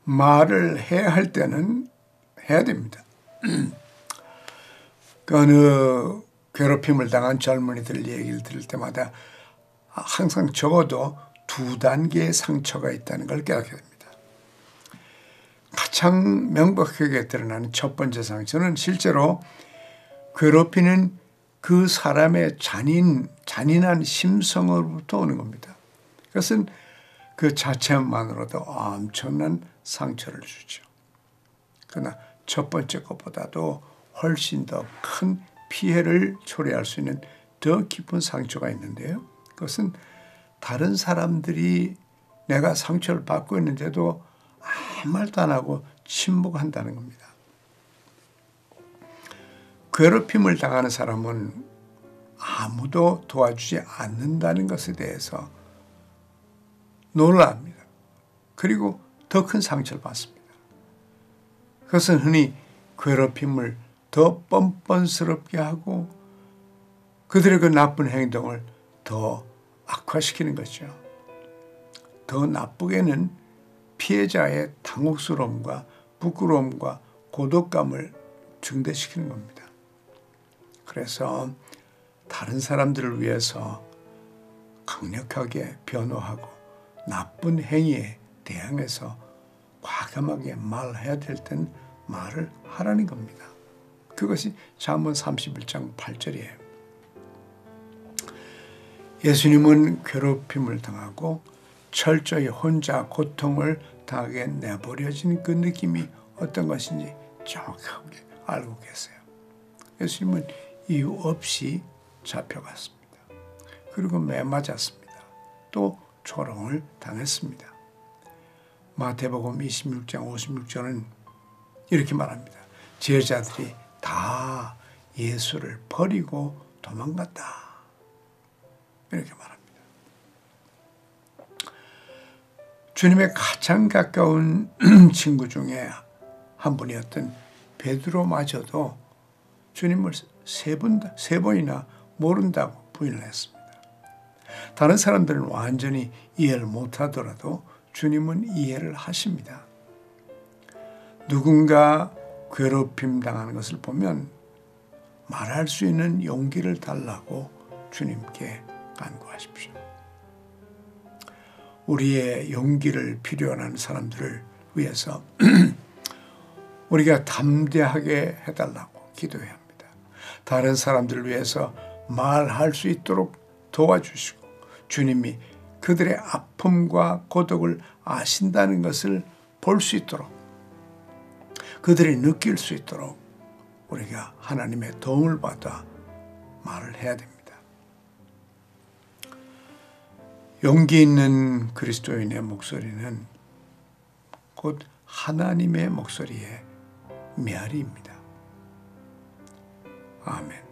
말을 해야 할 때는 해야 됩니다. 그 어느 괴롭힘을 당한 젊은이들 얘기를 들을 때마다 항상 적어도 2단계의 상처가 있다는 걸 깨닫게 됩니다. 가장 명백하게 드러나는 첫 번째 상처는 실제로 괴롭히는 그 사람의 잔인한 심성으로부터 오는 겁니다. 그것은 그 자체만으로도 엄청난 상처를 주죠. 그러나 첫 번째 것보다도 훨씬 더 큰 피해를 초래할 수 있는 더 깊은 상처가 있는데요. 그것은 다른 사람들이 내가 상처를 받고 있는데도 아무 말도 안 하고 침묵한다는 겁니다. 괴롭힘을 당하는 사람은 아무도 도와주지 않는다는 것에 대해서 놀랍니다. 그리고 더 큰 상처를 받습니다. 그것은 흔히 괴롭힘을 더 뻔뻔스럽게 하고 그들의 그 나쁜 행동을 더 악화시키는 거죠. 더 나쁘게는 피해자의 당혹스러움과 부끄러움과 고독감을 증대시키는 겁니다. 그래서 다른 사람들을 위해서 강력하게 변호하고 나쁜 행위에 대항해서 과감하게 말해야 될 땐 말을 하라는 겁니다. 그것이 잠언 31장 8절이에요. 예수님은 괴롭힘을 당하고 철저히 혼자 고통을 당하게 내버려진 그 느낌이 어떤 것인지 정확하게 알고 계세요. 예수님은 이유 없이 잡혀갔습니다. 그리고 매맞았습니다. 또 조롱을 당했습니다. 마태복음 26장 56절은 이렇게 말합니다. 제자들이 다 예수를 버리고 도망갔다. 이렇게 말합니다. 주님의 가장 가까운 친구 중에 한 분이었던 베드로마저도 주님을 세 번이나 모른다고 부인을 했습니다. 다른 사람들은 완전히 이해를 못하더라도 주님은 이해를 하십니다. 누군가 괴롭힘 당하는 것을 보면 말할 수 있는 용기를 달라고 주님께 간구하십시오. 우리의 용기를 필요로 하는 사람들을 위해서 우리가 담대하게 해달라고 기도해야 합니다. 다른 사람들을 위해서 말할 수 있도록 도와주시고 주님이 그들의 아픔과 고독을 아신다는 것을 볼 수 있도록 그들이 느낄 수 있도록 우리가 하나님의 도움을 받아 말을 해야 됩니다. 용기 있는 그리스도인의 목소리는 곧 하나님의 목소리의 메아리입니다. 아멘.